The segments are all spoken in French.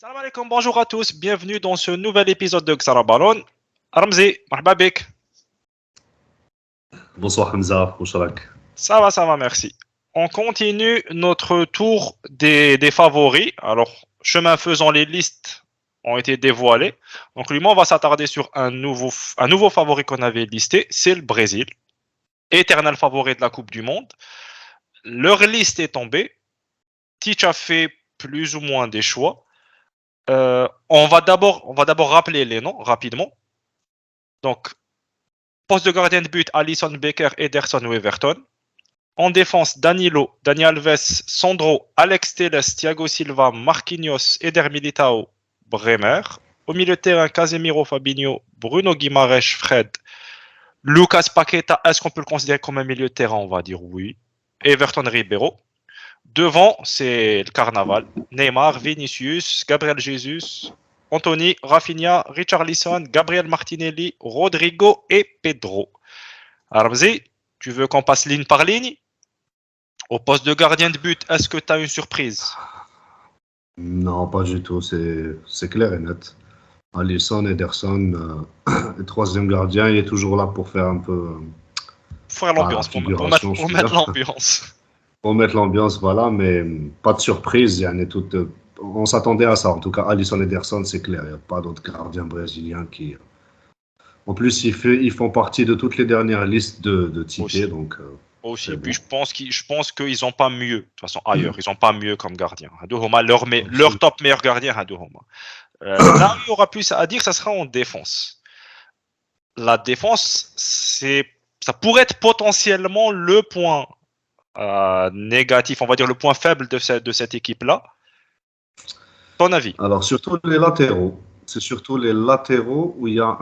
Salam alaikum, bonjour à tous, bienvenue dans ce nouvel épisode de Xara Ballon. Ramzi, marhaba bik. Bonsoir Hamza, Mouchalak. Ça va, merci. On continue notre tour des favoris. Alors, chemin faisant, les listes ont été dévoilées. Donc, lui, on va s'attarder sur un nouveau favori qu'on avait listé, c'est le Brésil. Éternel favori de la Coupe du Monde. Leur liste est tombée. Tite a fait plus ou moins des choix. On va d'abord rappeler les noms rapidement. Donc, poste de gardien de but, Alisson Becker, Ederson ou Everton. En défense, Danilo, Dani Alves, Sandro, Alex Telles, Thiago Silva, Marquinhos, Eder Militao, Bremer. Au milieu de terrain, Casemiro, Fabinho, Bruno Guimaraes, Fred, Lucas Paqueta. Est-ce qu'on peut le considérer comme un milieu de terrain? On va dire oui. Everton Ribeiro. Devant, c'est le carnaval. Neymar, Vinicius, Gabriel Jesus, Anthony, Rafinha, Richarlison, Gabriel Martinelli, Rodrigo et Pedro. Ramzi, tu veux qu'on passe ligne par ligne? Au poste de gardien de but, est-ce que tu as une surprise? Non, pas du tout, c'est clair et net. Alisson, Ederson, le troisième gardien, il est toujours là pour faire un peu. Pour faire l'ambiance, pour mettre l'ambiance. Pour mettre l'ambiance, voilà, mais pas de surprise. On s'attendait à ça. En tout cas, Alisson, Ederson, c'est clair. Il n'y a pas d'autres gardiens brésiliens qui. En plus, ils font partie de toutes les dernières listes de Tite, donc. Aussi. Puis je pense qu'ils n'ont pas mieux, de toute façon ailleurs, ils n'ont pas mieux comme gardien. Leur top meilleur gardien, là où il y aura plus à dire, ça sera en défense. La défense, ça pourrait être potentiellement le point négatif, on va dire le point faible de cette équipe-là. Ton avis? Alors, surtout les latéraux. C'est surtout les latéraux où il y a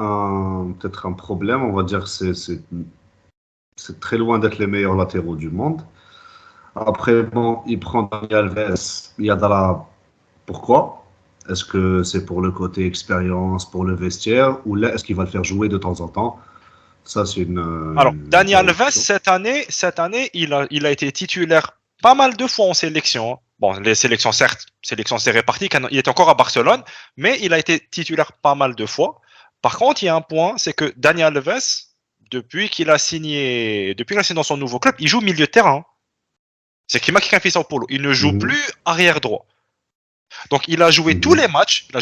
peut-être un problème, on va dire c'est très loin d'être les meilleurs latéraux du monde. Après, bon, il prend Dani Alves, il y a Pourquoi? Est-ce que c'est pour le côté expérience, pour le vestiaire, ou là, est-ce qu'il va le faire jouer de temps en temps? Ça, c'est une. Alors, Dani Alves, cette année, il a été titulaire pas mal de fois en sélection. Bon, les sélections, certes, c'est réparti, il est encore à Barcelone, mais il a été titulaire pas mal de fois. Par contre, il y a un point, c'est que Dani Alves, depuis qu'il a signé dans son nouveau club, il joue milieu de terrain. C'est qui m'a fait Sao Paulo. Il ne joue plus arrière droit. Donc il a joué tous les matchs, il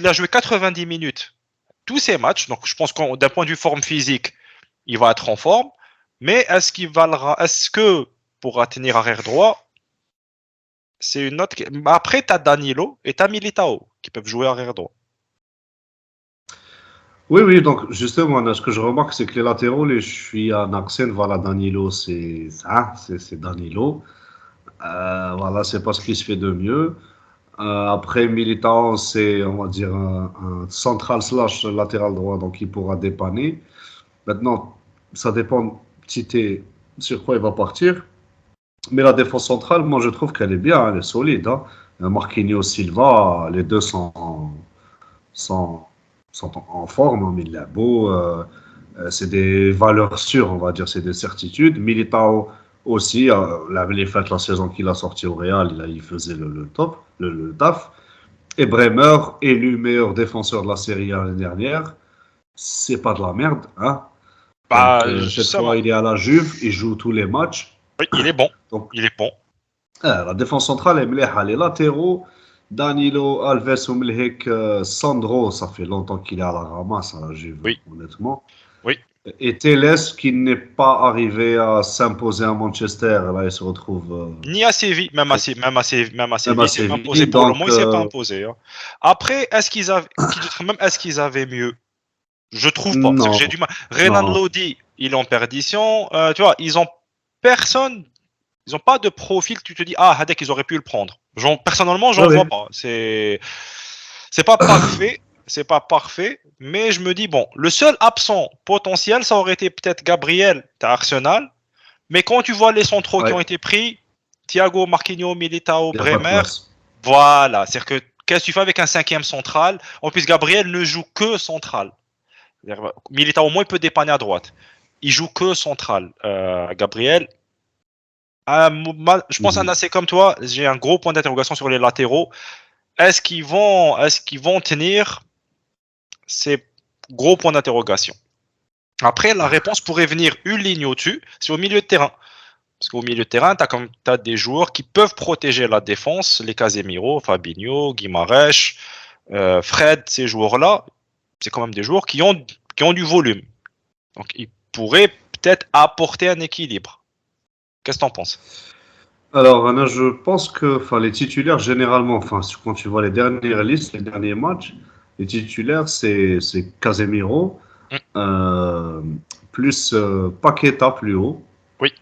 a joué 90 minutes tous ces matchs. Donc je pense que d'un point de vue forme physique, il va être en forme. Mais est-ce que pourra tenir arrière droit? C'est une autre. Après, tu as Danilo et tu as Militao qui peuvent jouer arrière droit. Oui, donc justement, ce que je remarque, c'est que les latéraux, je suis en accent, voilà, Danilo, c'est ça, c'est Danilo. Voilà, c'est pas ce qui se fait de mieux. Après, Militao, c'est, on va dire, un central slash latéral droit, donc il pourra dépanner. Maintenant, ça dépend Tite sur quoi il va partir. Mais la défense centrale, moi, je trouve qu'elle est bien, elle est solide. Hein. Marquinhos, Silva, les deux sont en forme, il est beau. C'est des valeurs sûres, on va dire, c'est des certitudes. Militao aussi, les fêtes, la saison qu'il a sorti au Real, il faisait le top, le taf. Et Bremer, élu meilleur défenseur de la Serie A l'année dernière, c'est pas de la merde. Hein. Donc, cette fois, il est à la Juve, il joue tous les matchs. Oui, il est bon. Donc, il est bon. La défense centrale est mléha. Les latéraux, Danilo, Alves, Umlhek, Sandro, ça fait longtemps qu'il est à la ramasse à la Juve, honnêtement. Oui. Et Telles, qui n'est pas arrivé à s'imposer à Manchester, là, il se retrouve. Ni à Séville, même à Séville, imposé pour le moment, il ne s'est pas imposé. Hein. Après, est-ce qu'ils avaient mieux? Je trouve pas. Parce que j'ai du mal. Renan Lodi, il est en perdition. Tu vois, ils ont personne. Ils n'ont pas de profil que tu te dis, Hadek, ils auraient pu le prendre. Personnellement, j'en vois pas. C'est pas parfait. C'est pas parfait. Mais je me dis, bon, le seul absent potentiel, ça aurait été peut-être Gabriel, t'as Arsenal. Mais quand tu vois les centraux qui ont été pris, Thiago, Marquinhos, Militao, Bremer, voilà. C'est-à-dire que qu'est-ce que tu fais avec un cinquième central? En plus, Gabriel ne joue que central. Militao, au moins, il peut dépanner à droite. Il joue que central. Gabriel. Je pense un assez comme toi, j'ai un gros point d'interrogation sur les latéraux. est-ce qu'ils vont tenir? C'est gros point d'interrogation. Après, la réponse pourrait venir une ligne au-dessus, c'est au milieu de terrain. Parce qu'au milieu de terrain, tu as des joueurs qui peuvent protéger la défense, les Casemiro, Fabinho, Guimarães, Fred, ces joueurs-là, c'est quand même des joueurs qui ont du volume. Donc, ils pourraient peut-être apporter un équilibre. Qu'est-ce que tu en penses? Alors, Anna, je pense que les titulaires, généralement, quand tu vois les dernières listes, les derniers matchs, les titulaires, c'est Casemiro, Mm. euh, plus Paqueta plus haut. Oui.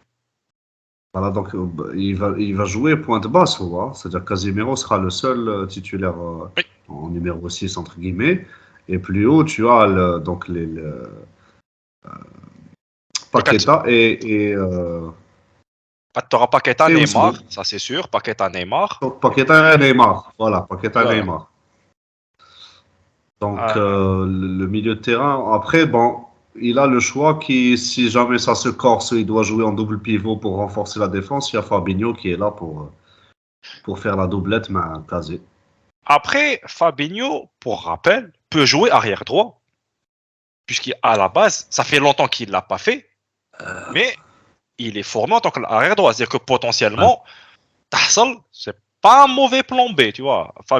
Voilà, donc il va jouer pointe basse, on voit. C'est-à-dire que Casemiro sera le seul titulaire Oui. en numéro 6, entre guillemets. Et plus haut, tu as donc Les quatre. Paqueta et Tu auras Paqueta, et Neymar, Ousmane. ça c'est sûr. Paqueta, Neymar. Donc Paqueta et Neymar. Voilà, Paqueta et Voilà. Neymar. Donc, Euh, le milieu de terrain, après, bon, il a le choix qui, si jamais ça se corse, il doit jouer en double pivot pour renforcer la défense. Il y a Fabinho qui est là pour faire la doublette, mais casé. Après, Fabinho, pour rappel, peut jouer arrière droit. Puisqu'à la base, ça fait longtemps qu'il ne l'a pas fait, mais il est formé en tant qu'arrière droit. C'est-à-dire que Ouais. potentiellement, Tassel, c'est pas un mauvais plan B, tu vois. Ah,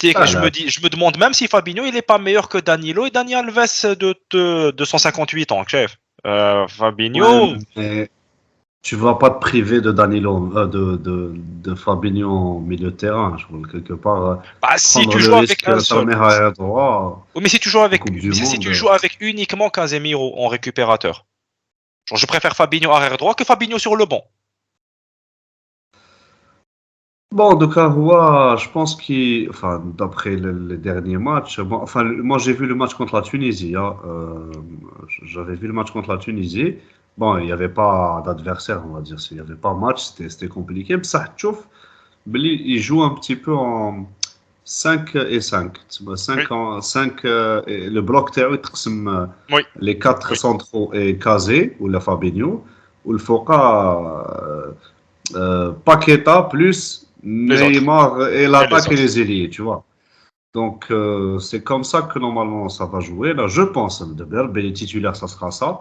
Je là, me demande même si Fabinho, il est pas meilleur que Danilo et Dani Alves de 158 ans, chef. ouais, Fabinho, mais tu vas pas te priver de Danilo, de Fabinho au milieu de terrain. Je veux quelque part bah, si prendre tu le joues avec risque un de ta seul. mère arrière droit Oui, mais si tu joues en avec, Coupe du mais si tu Monde. joues avec uniquement Casemiro en récupérateur, genre, je préfère Fabinho arrière droit que Fabinho sur le banc. Bon, de Karoua, je pense d'après les derniers matchs, bon, moi j'ai vu le match contre la Tunisie. Hein, j'avais vu le match contre la Tunisie. Bon, il n'y avait pas d'adversaire, on va dire. Il n'y avait pas match, c'était compliqué. Mais ça, tchouf, il joue un petit peu en 5 et 5. Oui, 5 en 5, le bloc théorique, oui, les 4 oui, centraux et Kazé, ou la Fabinho, ou le Foka. Paqueta plus les autres. Neymar et Et les l'attaque et autres. les ailiers, tu vois. Donc, c'est comme ça que normalement ça va jouer. Là, je pense, de Berbe, les titulaires, ça sera ça.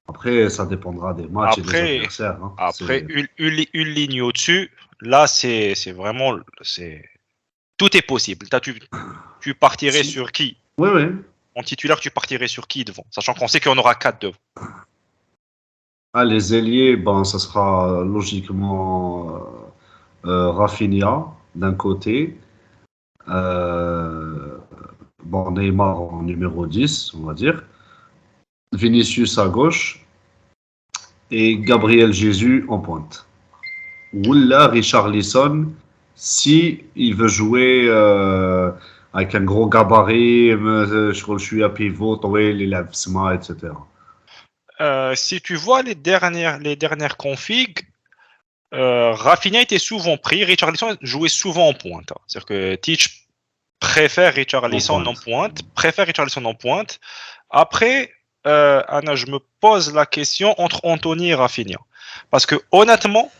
Après, ça dépendra des matchs et des Après, adversaires. Hein. après une ligne au-dessus, là, c'est vraiment, tout est possible. Tu partirais Si. sur qui? Oui, oui. En titulaire, tu partirais sur qui devant? Sachant qu'on sait qu'on aura 4 devant. Ah, les ailiers, ben, ça sera logiquement Rafinha d'un côté. Euh, bon, Neymar en numéro 10, on va dire. Vinicius à gauche. Et Gabriel Jesus en pointe. Ou là, Richarlison, si il veut jouer avec un gros gabarit, je suis à pivot, les lèvres, etc. Si tu vois les dernières configs, Rafinha était souvent pris, Richarlison jouait souvent en pointe. C'est-à-dire que Teach préfère En Richarlison en pointe. pointe, préfère Richarlison en pointe. Après, Anna, je me pose la question entre Anthony et Rafinha. Parce que honnêtement,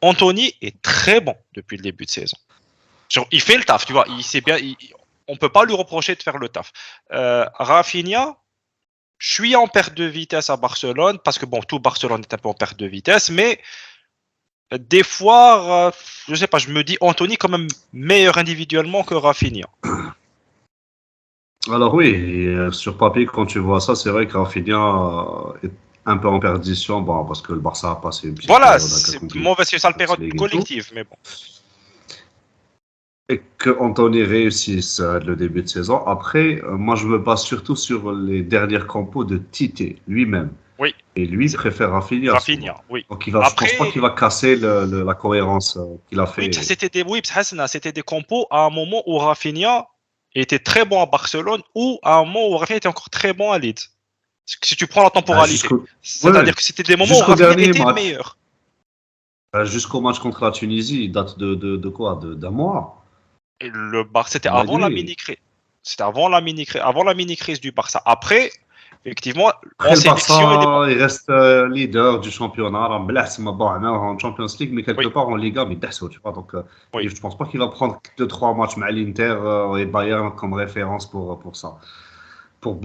Anthony est très bon depuis le début de saison. Genre, il fait le taf, tu vois. Il sait bien, on peut pas lui reprocher de faire le taf. Rafinha, je suis en perte de vitesse à Barcelone parce que bon, tout Barcelone est un peu en perte de vitesse, mais des fois, je sais pas, je me dis Anthony quand même meilleur individuellement que Rafinha. Alors oui, et, sur papier, quand tu vois ça, c'est vrai que Rafinha est un peu en perdition, bon, parce que le Barça a passé une petite Voilà, période un peu c'est compliquée mauvais, c'est ça le avec période League et tout. collective, mais bon. Et que Anthony réussisse le début de saison. Après, moi, je me base surtout sur les dernières compos de Tite lui-même. Oui, Et lui c'est préfère Rafinha souvent. Rafinha, oui. Donc, je pense pas Après, qu'il va casser la cohérence qu'il a oui, ça fait. c'était c'était des compos à un moment où Rafinha était très bon à Barcelone ou à un moment où Rafinha était encore très bon à Leeds. Si tu prends la Ben, temporalité, ouais, c'est-à-dire que c'était des moments où jusqu'au Rafinha dernier était match. meilleur. Jusqu'au match contre la Tunisie, il date de quoi d'un mois. Et le Barça, c'était On a avant la dit. mini crise. C'était avant la mini crise du Barça. Après, effectivement, Après, en le sélection, il est bon. Barça, il reste leader du championnat. Bon, en Champions League, mais quelque Oui, part en Liga, mais perso, tu vois. Donc, oui. je pense pas qu'il va prendre 2-3 matchs avec l'Inter et Bayern comme référence pour ça.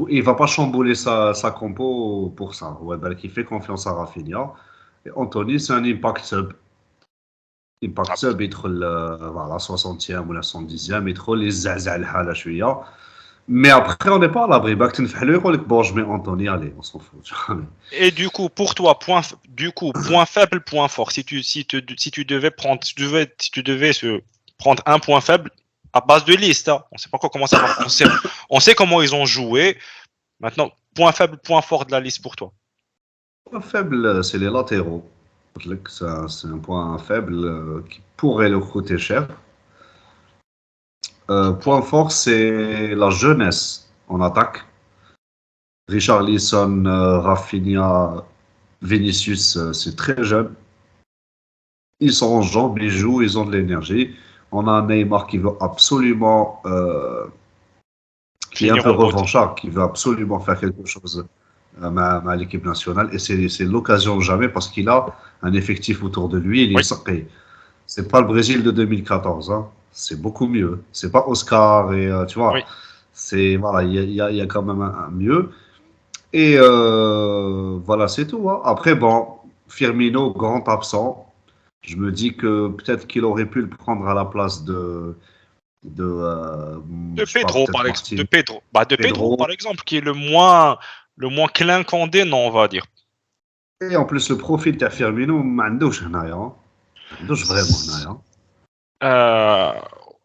Il va pas chambouler sa compo pour ça. Ouais, ben, qui fait confiance à Rafinha. Et Anthony, c'est un impact sub. Impact Ah, sub, il trouve voilà, 60e ou la 110e, il trouve les zazal hala chouïa. Mais après, on n'est pas à l'abri. Back to bon, je mets Anthony, allez, on s'en fout. Tu vois. et du coup, pour toi, point faible, point fort. Si tu devais prendre, si tu devais prendre un point faible à base de liste, hein. On sait pas encore comment ça va. On sait comment ils ont joué. Maintenant, point faible, point fort de la liste pour toi. Point faible, c'est les latéraux. C'est un point faible qui pourrait leur coûter cher. Point fort, c'est la jeunesse en attaque. Richarlison, Rafinha, Vinicius, c'est très jeune. Ils sont en jambes, ils jouent, ils ont de l'énergie. On a un Neymar qui veut absolument, qui est un Finir peu en beauté. revanchard, qui veut absolument faire quelque chose à l'équipe nationale. Et c'est l'occasion jamais parce qu'il a un effectif autour de lui. Il est Oui, sacré. C'est pas le Brésil de 2014. Hein. C'est beaucoup mieux. C'est pas Oscar et tu vois. oui. C'est voilà, il y a quand même un mieux. Et voilà, c'est tout. Hein. Après, bon, Firmino, grand absent. Je me dis que peut-être qu'il aurait pu le prendre à la place De je sais pas, Pedro, peut-être par exemple. Martin De Pedro, Pedro. par exemple, qui est le moins clinquant des noms, on va dire. Et en plus, le profil de Firmino, ما عندوش هنايا. ما عندوش vraiment هنايا. Euh,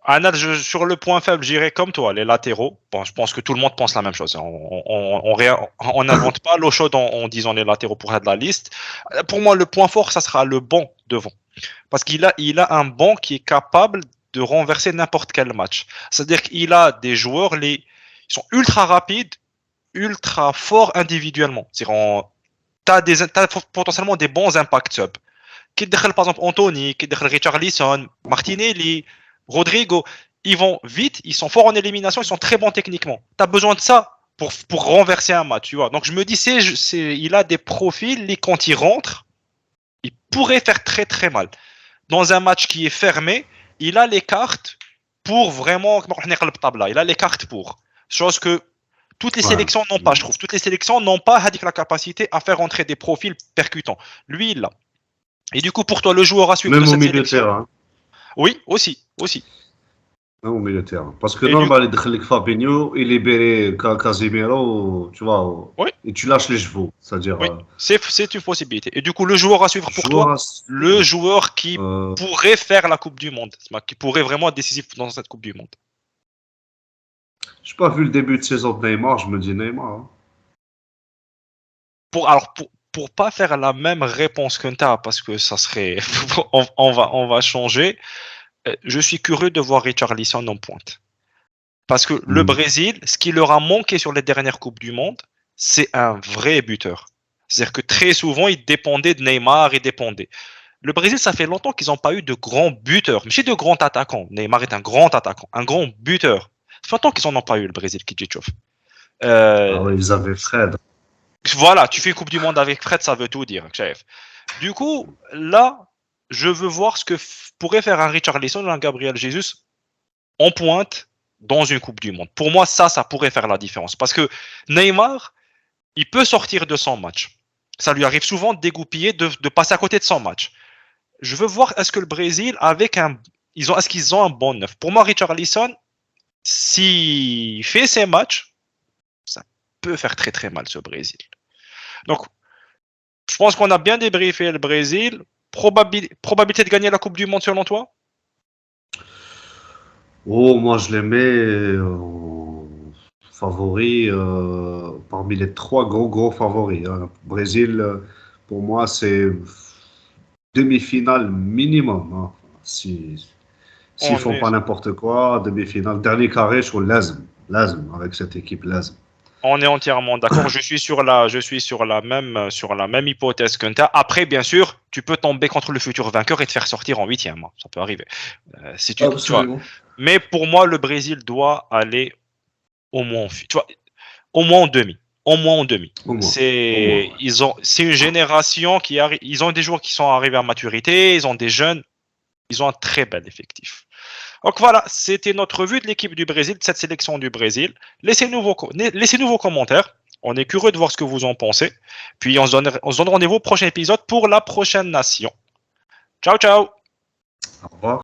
Anad, sur le point faible, j'irai comme toi, les latéraux. Bon, je pense que tout le monde pense la même chose. On n'invente pas l'eau chaude en disant les latéraux pour être de la liste. Pour moi, le point fort, ça sera le banc devant. Parce il a un banc qui est capable de renverser n'importe quel match. C'est-à-dire qu'il a des joueurs, ils sont ultra rapides, ultra forts individuellement. C'est-à-dire, t'as potentiellement des bons impact sub. Qui décale par exemple Anthony, qui décale Richarlison, Martinelli, Rodrigo, ils vont vite, ils sont forts en élimination, ils sont très bons techniquement. Tu as besoin de ça pour renverser un match, tu vois. Donc je me dis, il a des profils, et quand il rentre, il pourrait faire très très mal. Dans un match qui est fermé, il a les cartes pour vraiment, il a les cartes pour. Chose que toutes les Ouais. sélections n'ont pas, je trouve. Toutes les sélections n'ont pas la capacité à faire entrer des profils percutants. Lui, il l'a. Et du coup, pour toi, le joueur à suivre de Même au cette milieu de sélection? terrain. Oui, aussi, aussi. Même au milieu de terrain. Parce que Et du normalement, il décale Fabinho, il libère Casemiro, tu vois, oui, et tu lâches les chevaux. C'est-à-dire, oui, c'est une possibilité. Et du coup, le joueur à suivre pour joueur toi, à le suivre. joueur qui Euh, pourrait faire la Coupe du Monde, qui pourrait vraiment être décisif dans cette Coupe du Monde. j'ai pas vu le début de saison de Neymar, je me dis Neymar. Hein. Pour pas faire la même réponse qu'un tas, parce que ça serait, on va changer. Je suis curieux de voir Richarlison en pointe. Parce que le Mm. Brésil, ce qui leur a manqué sur les dernières Coupes du Monde, c'est un vrai buteur. C'est-à-dire que très souvent, ils dépendaient de Neymar, ils dépendaient. Le Brésil, ça fait longtemps qu'ils n'ont pas eu de grands buteurs, mais c'est de grands attaquants. Neymar est un grand attaquant, un grand buteur. Ça fait longtemps qu'ils n'en ont pas eu, le Brésil, Kidjichov. Ah Euh, ouais, ils avaient Fred. voilà, tu fais une Coupe du Monde avec Fred, ça veut tout dire, chef. Du coup, là, je veux voir ce que pourrait faire un Richarlison ou un Gabriel Jesus en pointe dans une Coupe du Monde. Pour moi, ça pourrait faire la différence. Parce que Neymar, il peut sortir de son match. Ça lui arrive souvent de dégoupiller, de passer à côté de son match. Je veux voir est-ce que le Brésil, est-ce qu'ils ont un bon neuf. Pour moi, Richarlison, s'il fait ses matchs, ça peut faire très très mal ce Brésil. Donc, je pense qu'on a bien débriefé le Brésil. Probabilité de gagner la Coupe du Monde selon toi? Oh, moi je les mets favoris parmi les trois gros favoris. Hein. Brésil, pour moi, c'est demi-finale minimum. Hein. S'ils On font est pas n'importe quoi, demi-finale. Dernier carré sur l'ASM. L'ASM, avec cette équipe l'ASM. On est entièrement d'accord. Je suis sur la même hypothèse qu'un tas. Après, bien sûr, tu peux tomber contre le futur vainqueur et te faire sortir en huitième. Ça peut arriver. Si tu vois. Absolument. Mais pour moi, le Brésil doit aller au moins, tu vois, au moins en demi. au moins en demi. Au moins. C'est une génération qui arrive. Ils ont des joueurs qui sont arrivés à maturité. Ils ont des jeunes. Ils ont un très bel effectif. Donc voilà, c'était notre vue de l'équipe du Brésil, de cette sélection du Brésil. Laissez-nous vos commentaires. On est curieux de voir ce que vous en pensez. Puis on se donne rendez-vous au prochain épisode pour la prochaine nation. Ciao, ciao. Au revoir.